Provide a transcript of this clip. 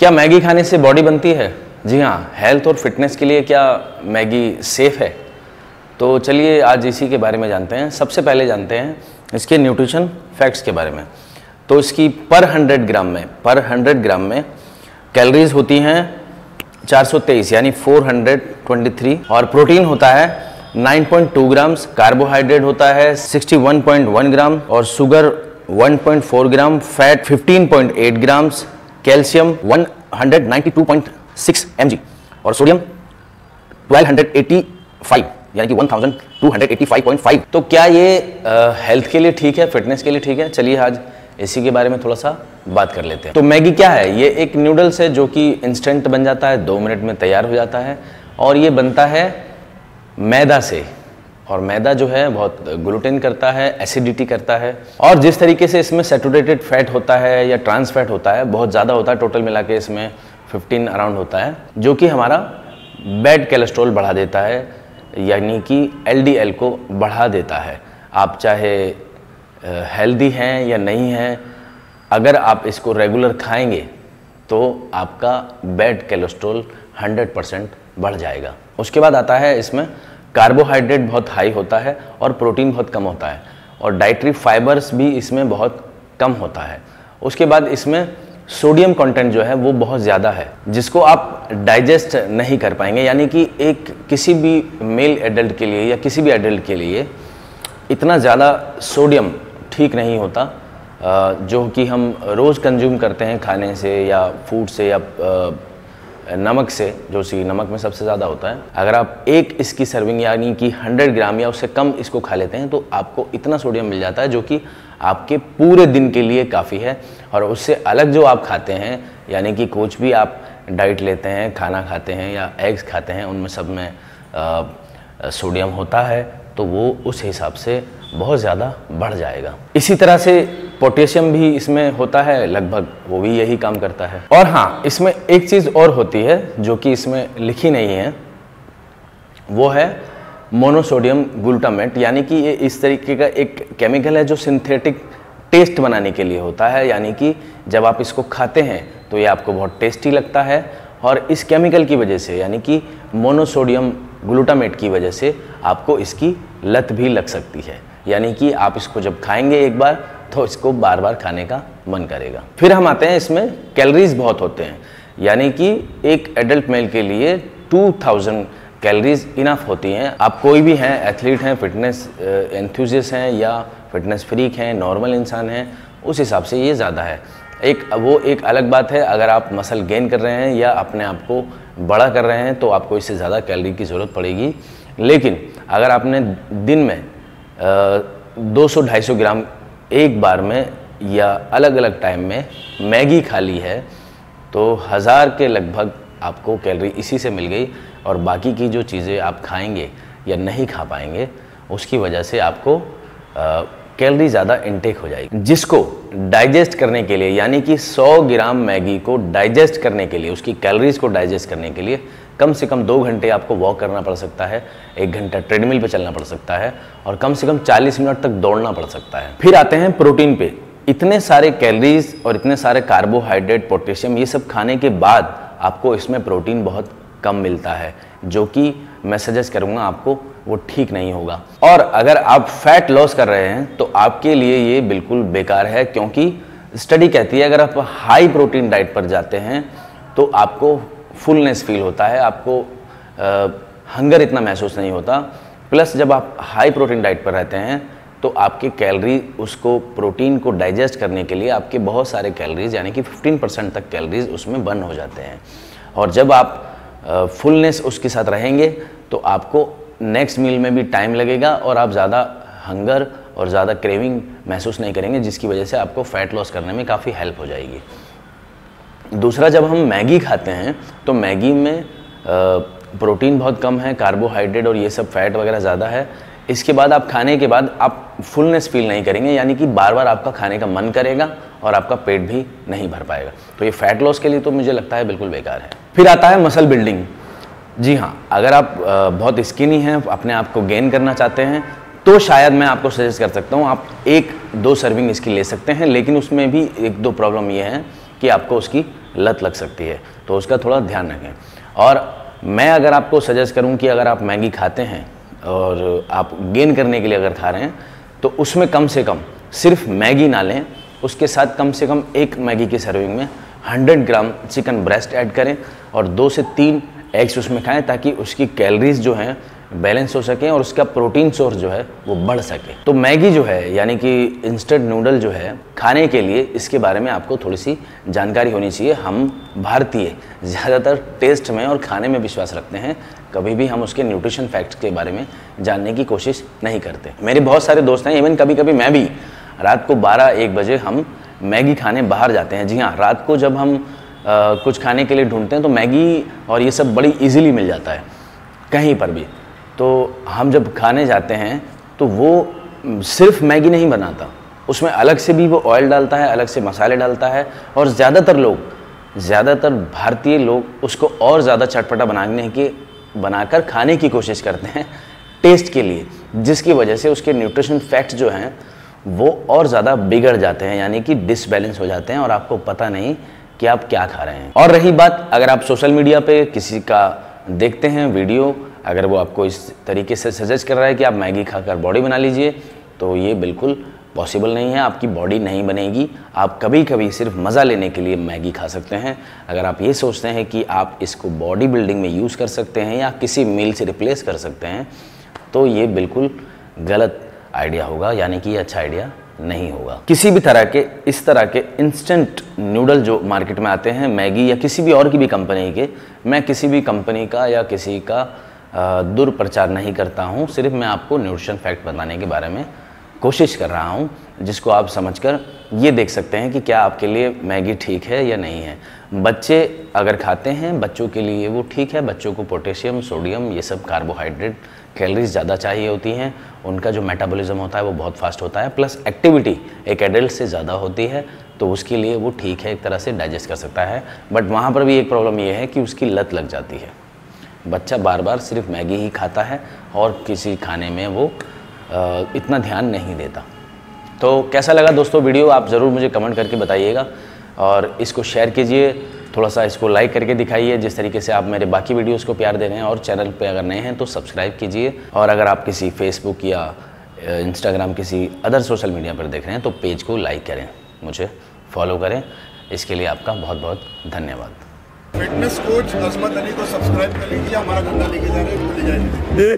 क्या मैगी खाने से बॉडी बनती है? जी हाँ, हेल्थ और फिटनेस के लिए क्या मैगी सेफ़ है? तो चलिए आज इसी के बारे में जानते हैं। सबसे पहले जानते हैं इसके न्यूट्रिशन फैक्ट्स के बारे में। तो इसकी पर 100 ग्राम में कैलोरीज होती हैं 423 यानी 423 और प्रोटीन होता है 9.2 ग्राम्स, कार्बोहाइड्रेट होता है 61.1 ग्राम और शुगर 1.4 ग्राम, फैट 15.8 ग्राम्स, कैल्शियम 192.6 mg और सोडियम 1285 यानी कि 1285.5। तो क्या ये हेल्थ के लिए ठीक है, फिटनेस के लिए ठीक है? चलिए आज इसी के बारे में थोड़ा सा बात कर लेते हैं। तो मैगी क्या है? ये एक नूडल्स है जो कि इंस्टेंट बन जाता है, 2 मिनट में तैयार हो जाता है और ये बनता है मैदा से। और मैदा जो है बहुत ग्लूटेन करता है, एसिडिटी करता है और जिस तरीके से इसमें सैचुरेटेड फैट होता है या ट्रांस फैट होता है, बहुत ज़्यादा होता है, टोटल मिला के इसमें 15 अराउंड होता है, जो कि हमारा बैड कोलेस्ट्रॉल बढ़ा देता है यानी कि LDL को बढ़ा देता है। आप चाहे हेल्दी हैं या नहीं हैं, अगर आप इसको रेगुलर खाएंगे तो आपका बैड कोलेस्ट्रॉल 100% बढ़ जाएगा। उसके बाद आता है इसमें कार्बोहाइड्रेट बहुत हाई होता है और प्रोटीन बहुत कम होता है और डाइटरी फाइबर्स भी इसमें बहुत कम होता है। उसके बाद इसमें सोडियम कंटेंट जो है वो बहुत ज़्यादा है, जिसको आप डाइजेस्ट नहीं कर पाएंगे। यानी कि किसी भी मेल एडल्ट के लिए या किसी भी एडल्ट के लिए इतना ज़्यादा सोडियम ठीक नहीं होता जो कि हम रोज़ कंज्यूम करते हैं खाने से या फूड से या नमक से, जो सी नमक में सबसे ज़्यादा होता है। अगर आप एक इसकी सर्विंग यानी कि 100 ग्राम या उससे कम इसको खा लेते हैं तो आपको इतना सोडियम मिल जाता है जो कि आपके पूरे दिन के लिए काफ़ी है। और उससे अलग जो आप खाते हैं यानी कि कुछ भी आप डाइट लेते हैं, खाना खाते हैं या एग्स खाते हैं, उनमें सब में सोडियम होता है, तो वो उस हिसाब से बहुत ज़्यादा बढ़ जाएगा। इसी तरह से पोटेशियम भी इसमें होता है लगभग, वो भी यही काम करता है। और हाँ, इसमें एक चीज़ और होती है जो कि इसमें लिखी नहीं है, वो है मोनोसोडियम ग्लूटामेट। यानी कि ये इस तरीके का एक केमिकल है जो सिंथेटिक टेस्ट बनाने के लिए होता है। यानी कि जब आप इसको खाते हैं तो ये आपको बहुत टेस्टी लगता है और इस केमिकल की वजह से यानी कि मोनोसोडियम ग्लूटामेट की वजह से आपको इसकी लत भी लग सकती है। यानी कि आप इसको जब खाएंगे एक बार तो इसको बार बार खाने का मन करेगा। फिर हम आते हैं, इसमें कैलोरीज बहुत होते हैं। यानी कि एक एडल्ट मेल के लिए 2000 कैलोरीज इनफ होती हैं। आप कोई भी हैं, एथलीट हैं, फिटनेस एंथुसियास्ट हैं या फिटनेस फ्रीक हैं, नॉर्मल इंसान हैं, उस हिसाब से ये ज़्यादा है। एक अलग बात है, अगर आप मसल गेन कर रहे हैं या अपने आप को बड़ा कर रहे हैं तो आपको इससे ज़्यादा कैलोरी की ज़रूरत पड़ेगी। लेकिन अगर आपने दिन में 200-250 ग्राम एक बार में या अलग अलग टाइम में मैगी खा ली है तो 1000 के लगभग आपको कैलोरी इसी से मिल गई और बाकी की जो चीज़ें आप खाएंगे या नहीं खा पाएंगे उसकी वजह से आपको कैलोरी ज़्यादा इनटेक हो जाएगी, जिसको डाइजेस्ट करने के लिए यानी कि 100 ग्राम मैगी को डाइजेस्ट करने के लिए, उसकी कैलोरीज को डाइजेस्ट करने के लिए कम से कम 2 घंटे आपको वॉक करना पड़ सकता है, 1 घंटा ट्रेडमिल पे चलना पड़ सकता है और कम से कम 40 मिनट तक दौड़ना पड़ सकता है। फिर आते हैं प्रोटीन पे। इतने सारे कैलोरीज और इतने सारे कार्बोहाइड्रेट, पोटेशियम, ये सब खाने के बाद आपको इसमें प्रोटीन बहुत कम मिलता है, जो कि मैं सजेस्ट करूँगा आपको वो ठीक नहीं होगा। और अगर आप फैट लॉस कर रहे हैं तो आपके लिए ये बिल्कुल बेकार है, क्योंकि स्टडी कहती है अगर आप हाई प्रोटीन डाइट पर जाते हैं तो आपको फुलनेस फील होता है, आपको हंगर इतना महसूस नहीं होता। प्लस जब आप हाई प्रोटीन डाइट पर रहते हैं तो आपके कैलोरी, उसको प्रोटीन को डाइजेस्ट करने के लिए आपके बहुत सारे कैलोरीज यानी कि 15% तक कैलोरीज उसमें बर्न हो जाते हैं। और जब आप फुलनेस उसके साथ रहेंगे तो आपको नेक्स्ट मील में भी टाइम लगेगा और आप ज़्यादा हंगर और ज़्यादा क्रेविंग महसूस नहीं करेंगे, जिसकी वजह से आपको फ़ैट लॉस करने में काफ़ी हेल्प हो जाएगी। दूसरा, जब हम मैगी खाते हैं तो मैगी में प्रोटीन बहुत कम है, कार्बोहाइड्रेट और ये सब फैट वगैरह ज़्यादा है। इसके बाद आप खाने के बाद आप फुलनेस फील नहीं करेंगे, यानी कि बार बार आपका खाने का मन करेगा और आपका पेट भी नहीं भर पाएगा। तो ये फैट लॉस के लिए तो मुझे लगता है बिल्कुल बेकार है। फिर आता है मसल बिल्डिंग। जी हाँ, अगर आप बहुत स्किनी हैं, अपने आप को गेन करना चाहते हैं तो शायद मैं आपको सजेस्ट कर सकता हूँ आप 1-2 सर्विंग इसकी ले सकते हैं, लेकिन उसमें भी 1-2 प्रॉब्लम ये है कि आपको उसकी लत लग सकती है, तो उसका थोड़ा ध्यान रखें। और मैं अगर आपको सजेस्ट करूं कि अगर आप मैगी खाते हैं और आप गेन करने के लिए अगर खा रहे हैं, तो उसमें कम से कम सिर्फ मैगी ना लें, उसके साथ कम से कम एक मैगी की सर्विंग में 100 ग्राम चिकन ब्रेस्ट ऐड करें और 2 से 3 एग्स उसमें खाएं, ताकि उसकी कैलोरीज जो हैं बैलेंस हो सके और उसका प्रोटीन सोर्स जो है वो बढ़ सके। तो मैगी जो है यानी कि इंस्टेंट नूडल जो है खाने के लिए, इसके बारे में आपको थोड़ी सी जानकारी होनी चाहिए। हम भारतीय ज़्यादातर टेस्ट में और खाने में विश्वास रखते हैं, कभी भी हम उसके न्यूट्रिशन फैक्ट्स के बारे में जानने की कोशिश नहीं करते। मेरे बहुत सारे दोस्त हैं, इवन कभी कभी मैं भी, रात को 12-1 बजे हम मैगी खाने बाहर जाते हैं। जी हाँ, रात को जब हम कुछ खाने के लिए ढूंढते हैं तो मैगी और ये सब बड़ी ईजिली मिल जाता है कहीं पर भी। तो हम जब खाने जाते हैं तो वो सिर्फ मैगी नहीं बनाता, उसमें अलग से भी वो ऑयल डालता है, अलग से मसाले डालता है, और ज़्यादातर भारतीय लोग उसको और ज़्यादा चटपटा बनाकर खाने की कोशिश करते हैं टेस्ट के लिए, जिसकी वजह से उसके न्यूट्रिशन फैक्ट्स जो हैं वो और ज़्यादा बिगड़ जाते हैं, यानी कि डिसबैलेंस हो जाते हैं और आपको पता नहीं कि आप क्या खा रहे हैं। और रही बात, अगर आप सोशल मीडिया पे किसी का देखते हैं वीडियो, अगर वो आपको इस तरीके से सजेस्ट कर रहा है कि आप मैगी खाकर बॉडी बना लीजिए, तो ये बिल्कुल पॉसिबल नहीं है, आपकी बॉडी नहीं बनेगी। आप कभी कभी सिर्फ मज़ा लेने के लिए मैगी खा सकते हैं। अगर आप ये सोचते हैं कि आप इसको बॉडी बिल्डिंग में यूज़ कर सकते हैं या किसी मील से रिप्लेस कर सकते हैं, तो ये बिल्कुल गलत आइडिया होगा, यानी कि ये अच्छा आइडिया नहीं होगा। किसी भी तरह के इस तरह के इंस्टेंट नूडल जो मार्केट में आते हैं, मैगी या किसी भी और की भी कंपनी के, मैं किसी भी कंपनी का या किसी का दुष्प्रचार नहीं करता हूं, सिर्फ मैं आपको न्यूट्रिशन फैक्ट बताने के बारे में कोशिश कर रहा हूं, जिसको आप समझकर ये देख सकते हैं कि क्या आपके लिए मैगी ठीक है या नहीं है। बच्चे अगर खाते हैं, बच्चों के लिए वो ठीक है, बच्चों को पोटेशियम, सोडियम, ये सब कार्बोहाइड्रेट, कैलोरीज ज़्यादा चाहिए होती हैं, उनका जो मेटाबॉलिज्म होता है वो बहुत फास्ट होता है, प्लस एक्टिविटी एक एडल्ट से ज़्यादा होती है, तो उसके लिए वो ठीक है, एक तरह से डाइजेस्ट कर सकता है। बट वहाँ पर भी एक प्रॉब्लम ये है कि उसकी लत लग जाती है, बच्चा बार बार सिर्फ मैगी ही खाता है और किसी खाने में वो इतना ध्यान नहीं देता। तो कैसा लगा दोस्तों वीडियो, आप ज़रूर मुझे कमेंट करके बताइएगा, और इसको शेयर कीजिए, थोड़ा सा इसको लाइक करके दिखाइए जिस तरीके से आप मेरे बाकी वीडियोस को प्यार दे रहे हैं, और चैनल पे अगर नए हैं तो सब्सक्राइब कीजिए, और अगर आप किसी फेसबुक या इंस्टाग्राम किसी अदर सोशल मीडिया पर देख रहे हैं तो पेज को लाइक करें, मुझे फॉलो करें। इसके लिए आपका बहुत बहुत धन्यवाद। फिटनेस कोच अजमत अली को सब्सक्राइब कर लीजिए, हमारा धंधा लेके जा रहे हैं,